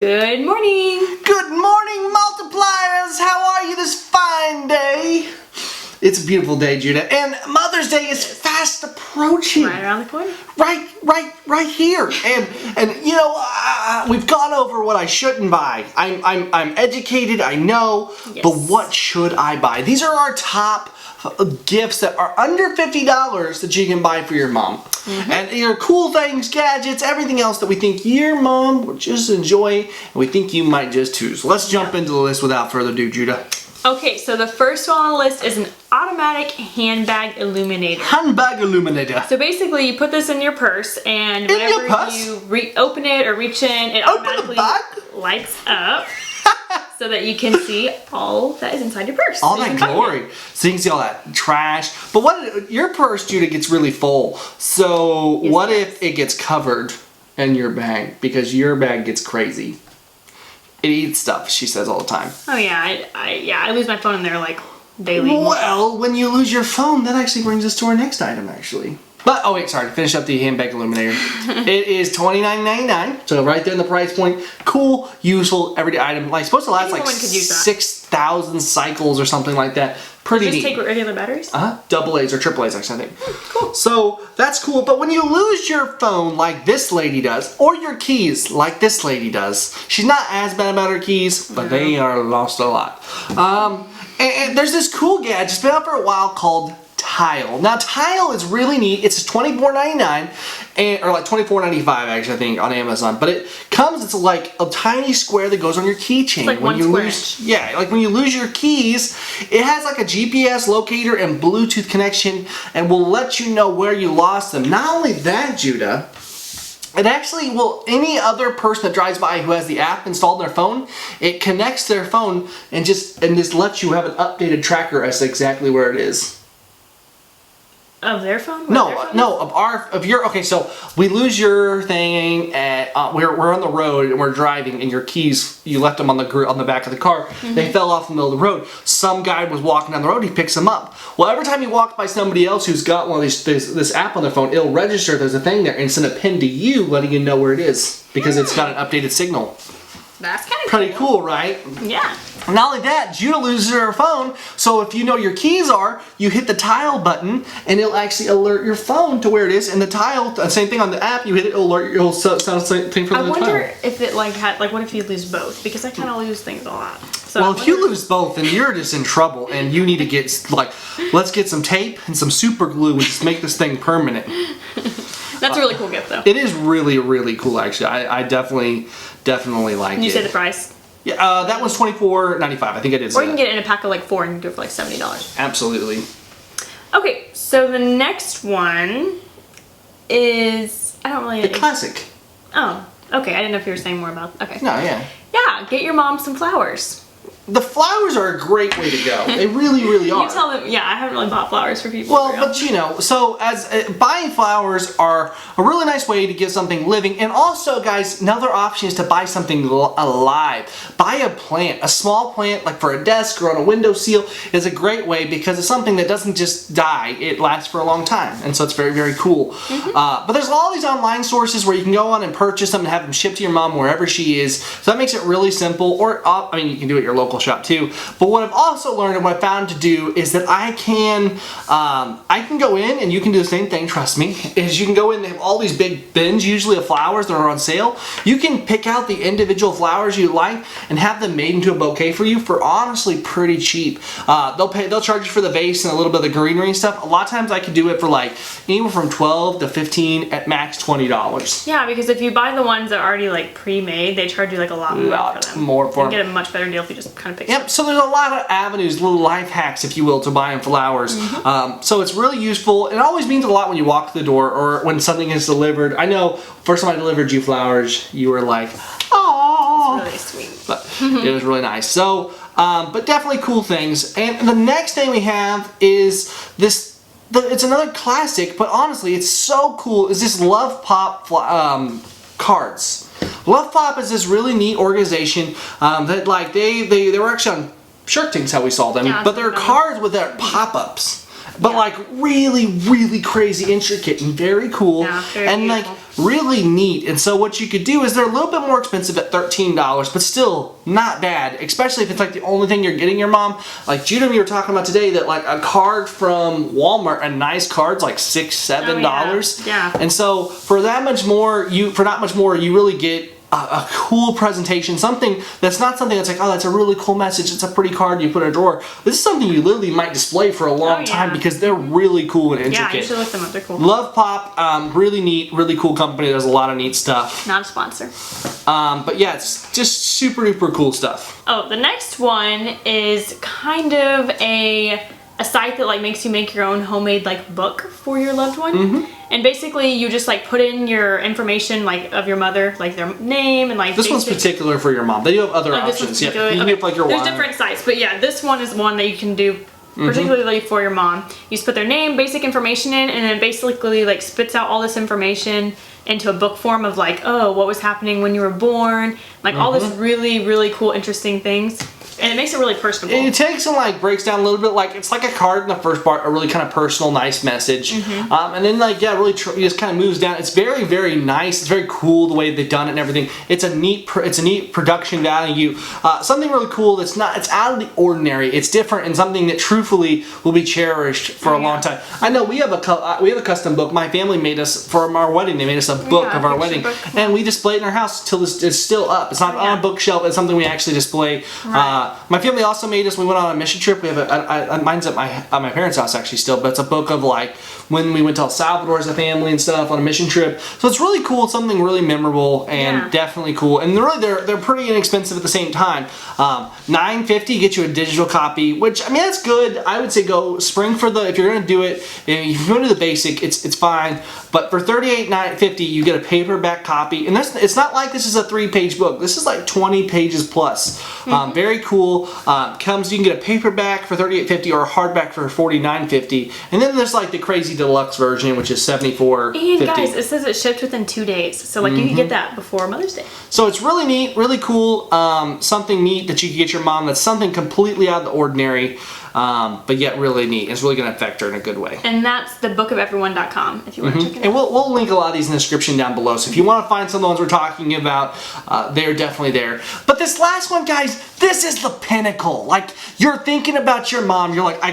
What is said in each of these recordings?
Good morning! Good morning, multipliers! How are you this fine day? It's a beautiful day, Judah, and Mother's Day is fast approaching. Right around the corner. Right here. And you know, we've gone over what I shouldn't buy. I'm educated, I know, Yes. but what should I buy? These are our top gifts that are under $50 that you can buy for your mom. And they're cool things, gadgets, everything else that we think your mom would just enjoy and we think you might just too. So let's jump into the list without further ado, Judah. Okay, so the first one on the list is an automatic handbag illuminator. Handbag illuminator. So basically, you put this in your purse, and In your whenever purse? you open it or reach in, it Open the automatically bag? lights up so that you can see all that is inside your purse. All So you that can find glory. it. So you can see all that trash. But what your purse, Judah, gets really full. So Yes, what it if it gets covered in your bag? Because your bag gets crazy. It eats stuff, she says all the time. Oh yeah, I lose my phone in there like daily. Well, when you lose your phone, that actually brings us to our next item, actually. But, oh wait, sorry, to finish up the handbag illuminator. It is $29.99, so right there in the price point. Cool, useful, everyday item. Like, supposed to last like Anyone could use that. 6,000 cycles or something like that. Pretty Just neat. take regular batteries. Double A's or triple A's, actually, I think. Cool. So, that's cool. But when you lose your phone like this lady does, or your keys like this lady does, she's not as bad about her keys, but they are lost a lot. And there's this cool gadget, it's been out for a while, called Tile. Now, Tile is really neat. It's $24.99, or like $24.95 actually, I think, on Amazon. But it comes, it's like a tiny square that goes on your keychain. like when one you square lose, yeah, like when you lose your keys, it has like a GPS locator and Bluetooth connection, and will let you know where you lost them. Not only that, Judah, it actually will, any other person that drives by who has the app installed on their phone, it connects their phone and just lets you have an updated tracker as to exactly where it is. Of their phone? Where their phone is? Of your, okay, so we lose your thing at, we're on the road and we're driving and your keys, you left them on the back of the car, they fell off in the middle of the road. Some guy was walking down the road, he picks them up. Well, every time you walk by somebody else who's got one of this app on their phone, it'll register there's a thing there and send a pin to you letting you know where it is because it's got an updated signal. That's kind of Pretty cool, right? Yeah. Not only that, Judah loses her phone, so if you know your keys are, you hit the Tile button, and it'll actually alert your phone to where it is, and the Tile, same thing on the app, you hit it, it'll sound the same thing from I the wonder Tile. if it what if you lose both? Because I kind of lose things a lot. So Well, if you lose both, then you're just in trouble, and you need to get, let's get some tape and some super glue and just make this thing permanent. That's a really cool gift, though. It is really, really cool, actually. I definitely like Can it. you say the price? Yeah, that one's $24.95, I think it is. Or you can get it in a pack of like 4 and do it for like $70. Absolutely. Okay, so the next one is I don't really. The classic. Oh, okay. I didn't know if you were saying more about. Okay. No, yeah. Yeah, get your mom some flowers. The flowers are a great way to go. They really, really are. You tell them. Yeah, I haven't really bought flowers for people. Well, for real. but you know, so as buying flowers are a really nice way to get something living, and also, guys, another option is to buy something alive. Buy a plant, a small plant, like for a desk or on a windowsill, is a great way because it's something that doesn't just die; it lasts for a long time, and so it's very, very cool. But there's all these online sources where you can go on and purchase them and have them shipped to your mom wherever she is. So that makes it really simple. Or I mean, you can do it at your local shop too. But what I've also learned and what I found to do is that I can go in and you can do the same thing, trust me, is you can go in and they have all these big bins usually of flowers that are on sale. You can pick out the individual flowers you like and have them made into a bouquet for you for honestly pretty cheap. They'll charge you for the vase and a little bit of the greenery and stuff. A lot of times I could do it for like anywhere from $12 to $15 at max $20. Yeah, because if you buy the ones that are already like pre-made, they charge you like a lot more for them. You can get a much better deal if you just kind of pick. Yep. So there's a lot of avenues, little life hacks, if you will, to buying flowers. So it's really useful. It always means a lot when you walk through the door or when something is delivered. I know first time I delivered you flowers, you were like, "Oh, Really sweet." but it was really nice. So, but definitely cool things. And the next thing we have is this. It's another classic, but honestly, it's so cool. Is this Love Pop cards? Love Pop is this really neat organization that like they were actually on Shark Tank's how we saw them, Yeah, but they're cards with their pop-ups. But like really, really crazy, intricate, and very cool. Yeah, very and beautiful. like really neat. And so what you could do is they're a little bit more expensive at $13, but still not bad, especially if it's like the only thing you're getting your mom. Like Judah, you were talking about today that like a card from Walmart, a nice card's like $6-7. Yeah. And so for that much more, you really get a cool presentation, something that's not something that's like, oh, that's a really cool message, it's a pretty card you put in a drawer. This is something you literally might display for a long time because they're really cool and intricate. Yeah, you should look them up, they're cool. Love Pop, really neat, really cool company, does a lot of neat stuff. Not a sponsor. But yeah, it's just super duper cool stuff. Oh, the next one is kind of a site that like makes you make your own homemade like book for your loved one. And basically you just like put in your information like of your mother, like their name and like this one's particular for your mom. They do have other options. Yeah, you can do like your There's different sites, but yeah, this one is one that you can do particularly for your mom. You just put their name, basic information in, and then basically like spits out all this information into a book form of like, oh, what was happening when you were born, like all this really, really cool, interesting things. And it makes it really personable. It takes and like breaks down a little bit, like it's like a card in the first part, a really kind of personal, nice message, and then like really it just kind of moves down. It's very, very nice. It's very cool the way they've done it and everything. It's a neat production value. Something really cool. It's out of the ordinary. It's different and something that truthfully will be cherished for a long time. I know we have a custom book. My family made us for our wedding. They made us a book of our wedding, and we display it in our house till it's still up. It's not on a bookshelf. It's something we actually display. My family also made us, we went on a mission trip. We have mine's at my parents' house actually still, but it's a book of like when we went to El Salvador as a family and stuff on a mission trip. So it's really cool. It's something really memorable and definitely cool. And they're pretty inexpensive at the same time. $9.50 get you a digital copy, which I mean that's good. I would say go spring for if you're gonna do it. If you go to the basic, it's fine. But for $38.50 you get a paperback copy, and it's not like this is a 3-page book. This is like 20 pages plus. Very cool. You can get a paperback for $38.50 or a hardback for $49.50, and then there's like the crazy deluxe version, which is $74.50. And guys, it says it shipped within 2 days, so like you can get that before Mother's Day. So it's really neat, really cool. Something neat that you can get your mom. That's something completely out of the ordinary, but yet really neat. It's really going to affect her in a good way. And that's thebookofeveryone.com if you want to check it out. And we'll link a lot of these in the description down below. So if you want to find some of the ones we're talking about, they're definitely there. But this last one, guys, this is the pinnacle. Like you're thinking about your mom. You're like, I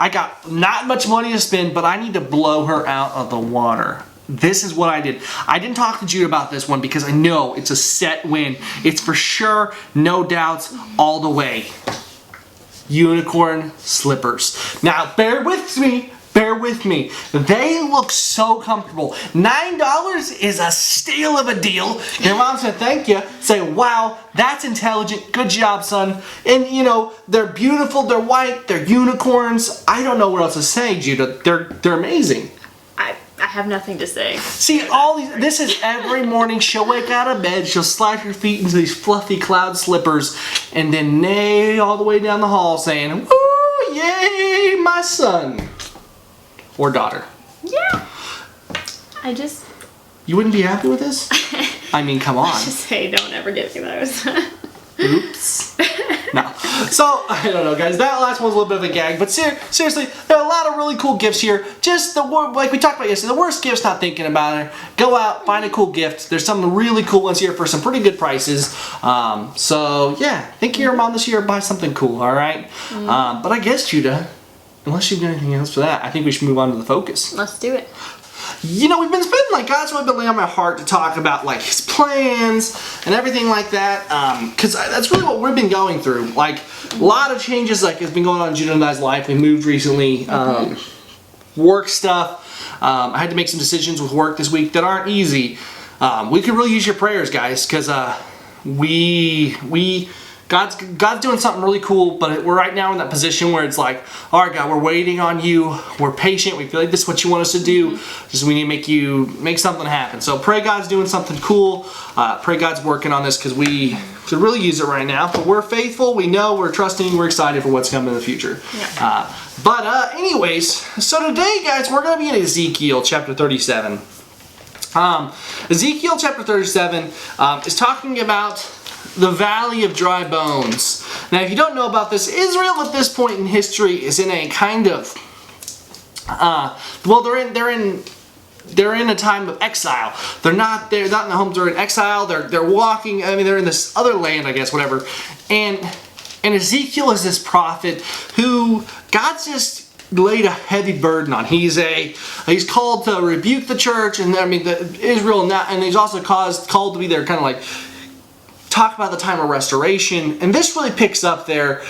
got not much money to spend, but I need to blow her out of the water. This is what I did. I didn't talk to Jude about this one because I know it's a set win. It's for sure, no doubts, all the way. Unicorn slippers. Now, bear with me. They look so comfortable. $9 is a steal of a deal. Your mom's gonna thank you. Say, wow, that's intelligent. Good job, son. And you know, they're beautiful, they're white, they're unicorns. I don't know what else to say, Judah. They're amazing. I have nothing to say. See, this is every morning she'll wake out of bed, she'll slide her feet into these fluffy cloud slippers, and then neigh all the way down the hall saying, woo, yay, my son. Or daughter. Yeah. You wouldn't be happy with this? I mean, come on. Just say, don't ever give me those. Oops. No. So, I don't know, guys. That last one's a little bit of a gag, but seriously, there are a lot of really cool gifts here. Just like we talked about yesterday, the worst gift's not thinking about it. Go out, find a cool gift. There's some really cool ones here for some pretty good prices. So, yeah, think of your mom this year, buy something cool, all right? But I guess, Judah, unless you've got anything else for that, I think we should move on to the focus. Let's do it. You know, we've been spending, like, God's really been laying on my heart to talk about, like, His plans and everything like that, because that's really what we've been going through. Like, a lot of changes, like, has been going on in Judah and I's life. We moved recently, work stuff. I had to make some decisions with work this week that aren't easy. We could really use your prayers, guys, because God's doing something really cool, but we're right now in that position where it's like, all right, God, we're waiting on you. We're patient. We feel like this is what you want us to do. Just we need to make something happen. So pray God's doing something cool. Pray God's working on this because we could really use it right now. But we're faithful. We know. We're trusting. We're excited for what's coming in the future. Yeah. Anyways, so today, guys, we're going to be in Ezekiel chapter 37. Ezekiel chapter 37 is talking about the Valley of Dry Bones. Now, if you don't know about this, Israel at this point in history is in a kind of, they're in they're in a time of exile. They're not there, not in the homes. They're in exile. They're walking. I mean, they're in this other land, I guess, whatever. And Ezekiel is this prophet who God's just laid a heavy burden on. He's called to rebuke the church, and I mean Israel, and he's also called to be there, kind of like talk about the time of restoration. And this really picks up there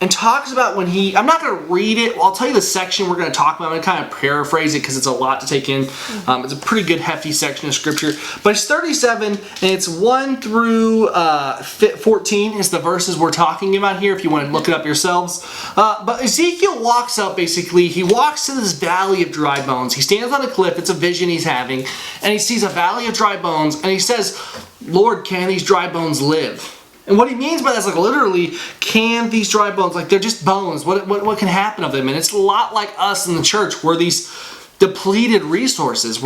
and talks about when I'm not going to read it. I'll tell you the section we're going to talk about. I'm going to kind of paraphrase it because it's a lot to take in. It's a pretty good hefty section of scripture. But it's 37 and it's 1 through 14 is the verses we're talking about here if you want to look it up yourselves. But Ezekiel walks up basically. He walks to this valley of dry bones. He stands on a cliff. It's a vision he's having. And he sees a valley of dry bones. And he says, Lord, can these dry bones live? And what he means by that is like literally, can these dry bones, like they're just bones, what can happen of them? And it's a lot like us in the church. We're these depleted resources.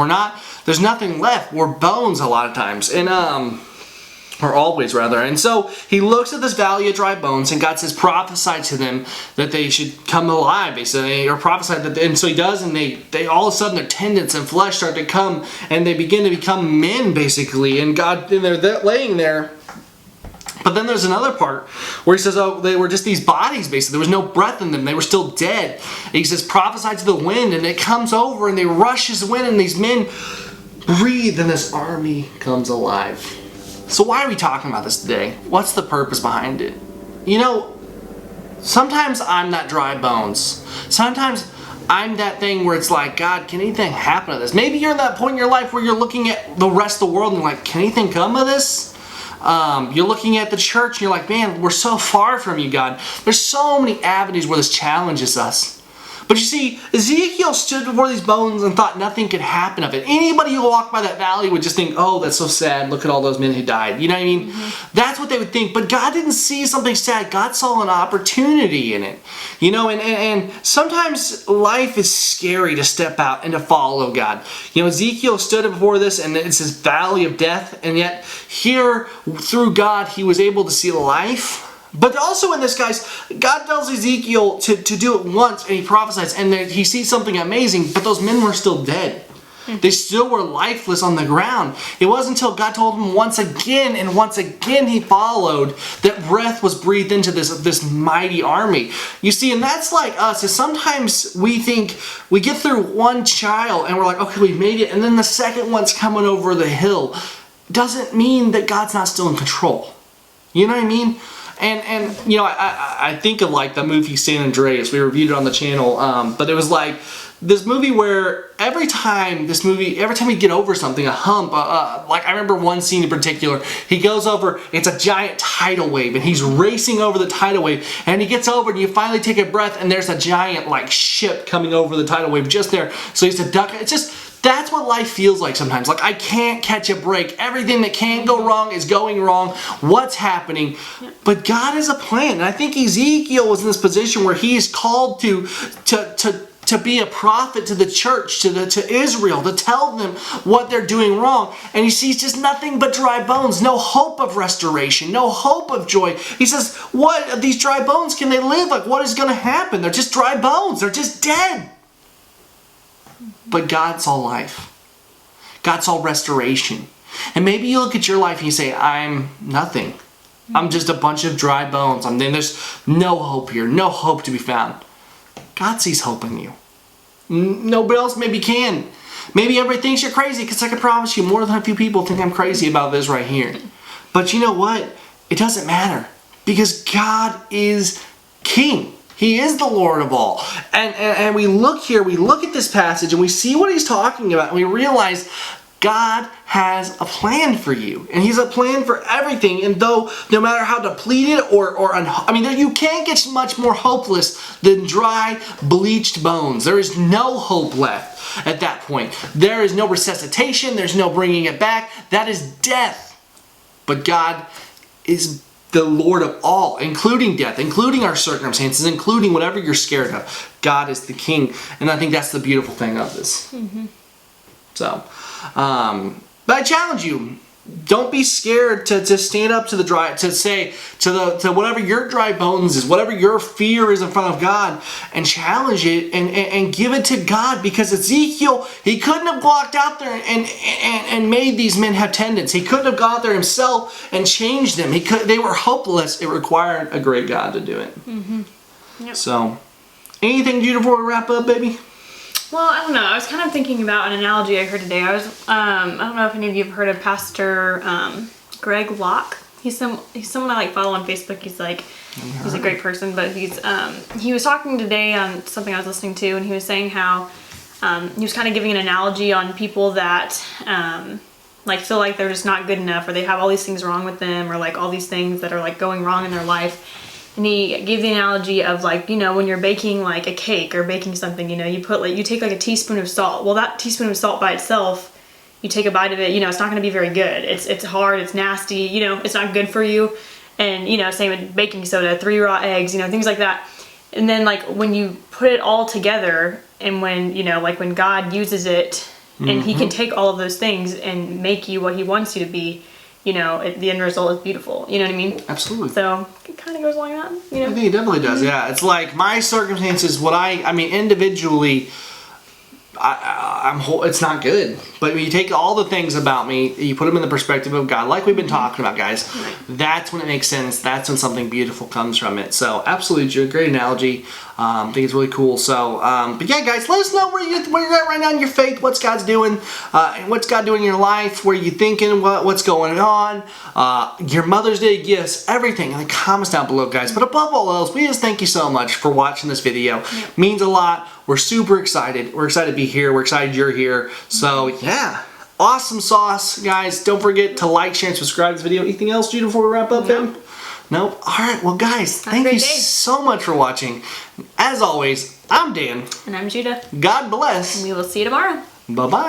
There's nothing left. We're bones a lot of times. And or always rather. And so he looks at this valley of dry bones, and God says, prophesy to them that they should come alive, basically, or prophesy that. And so he does, and they all of a sudden their tendons and flesh start to come, and they begin to become men, basically. And they're laying there. But then there's another part where he says, oh, they were just these bodies, basically. There was no breath in them. They were still dead. And he says, prophesy to the wind, and it comes over, and they rush this wind, and these men breathe, and this army comes alive. So why are we talking about this today? What's the purpose behind it? You know, sometimes I'm that dry bones. Sometimes I'm that thing where it's like, God, can anything happen to this? Maybe you're in that point in your life where you're looking at the rest of the world and you're like, can anything come of this? You're looking at the church and you're like, man, we're so far from you, God. There's so many avenues where this challenges us. But you see, Ezekiel stood before these bones and thought nothing could happen of it. Anybody who walked by that valley would just think, oh, that's so sad. Look at all those men who died. You know what I mean? Mm-hmm. That's what they would think. But God didn't see something sad. God saw an opportunity in it. You know, and sometimes life is scary to step out and to follow God. You know, Ezekiel stood before this, and it's this valley of death. And yet here, through God, he was able to see life. But also in this, guys, God tells Ezekiel to do it once, and he prophesies, and he sees something amazing, but those men were still dead. They still were lifeless on the ground. It wasn't until God told him once again, and once again he followed, that breath was breathed into this mighty army. You see, and that's like us, is sometimes we think we get through one trial, and we're like, okay, we made it, and then the second one's coming over the hill. Doesn't mean that God's not still in control. You know what I mean? And you know, I think of like the movie San Andreas. We reviewed it on the channel, but it was like this movie where every time we get over something, a hump, like I remember one scene in particular, he goes over, it's a giant tidal wave, and he's racing over the tidal wave, and he gets over, and you finally take a breath, and there's a giant like ship coming over the tidal wave just there, so he's to duck. It's just, that's what life feels like sometimes. Like, I can't catch a break. Everything that can go wrong is going wrong. What's happening? But God has a plan. And I think Ezekiel was in this position where he is called to be a prophet to the church, to Israel, to tell them what they're doing wrong. And he sees just nothing but dry bones. No hope of restoration. No hope of joy. He says, what? Of these dry bones, can they live? Like, what is going to happen? They're just dry bones. They're just dead. But God saw life. God saw restoration. And maybe you look at your life and you say, I'm nothing. I'm just a bunch of dry bones. I mean, there's no hope here. No hope to be found. God sees hope in you. Nobody else maybe can. Maybe everybody thinks you're crazy, because I can promise you more than a few people think I'm crazy about this right here. But you know what? It doesn't matter, because God is King. He is the Lord of all. And we look here, we look at this passage, and we see what he's talking about, and we realize God has a plan for you. And he's a plan for everything. And though, no matter how depleted you can't get much more hopeless than dry, bleached bones. There is no hope left at that point. There is no resuscitation. There's no bringing it back. That is death. But God is the Lord of all, including death, including our circumstances, including whatever you're scared of. God is the King. And I think that's the beautiful thing of this. Mm-hmm. So, but I challenge you, don't be scared to stand up to the dry, to say to whatever your dry bones is, whatever your fear is in front of God, and challenge it and give it to God. Because Ezekiel, he couldn't have walked out there and made these men have tendons. He couldn't have gone out there himself and changed them. They were hopeless. It required a great God to do it. Yep. So, anything, Judah, before we wrap up, baby? Well, I don't know. I was kind of thinking about an analogy I heard today. I don't know if any of you have heard of Pastor Greg Locke. He's someone I like follow on Facebook. He's a great person, but he was talking today on something I was listening to, and he was saying how he was kind of giving an analogy on people that like feel like they're just not good enough, or they have all these things wrong with them, or like all these things that are like going wrong in their life. And he gave the analogy of like, you know, when you're baking like a cake or baking something, you know, you take like a teaspoon of salt. Well, that teaspoon of salt by itself, you take a bite of it, you know, it's not going to be very good. It's hard, it's nasty, you know, it's not good for you. And, you know, same with baking soda, 3 raw eggs, you know, things like that. And then like when you put it all together, and when, you know, like when God uses it, and he can take all of those things and make you what he wants you to be, you know, the end result is beautiful. You know what I mean? Absolutely. So it kind of goes along that, you know? I think it definitely does, yeah. It's like my circumstances, I mean, individually, it's not good. But when you take all the things about me, you put them in the perspective of God, like we've been talking about, guys, that's when it makes sense. That's when something beautiful comes from it. So, absolutely, great analogy. I think it's really cool. So, but yeah, guys, let us know where you're at right now in your faith, what's God's doing, and what's God doing in your life, where you thinking, what's going on, your Mother's Day gifts, everything in the comments down below, guys. But above all else, we just thank you so much for watching this video. Means a lot. We're super excited. We're excited to be here. We're excited you're here. So, yeah. Awesome sauce, guys. Don't forget to like, share, and subscribe to this video. Anything else, Judah, before we wrap up, Nope. All right. Well, guys, thank you so much for watching. As always, I'm Dan. And I'm Judah. God bless. And we will see you tomorrow. Bye-bye.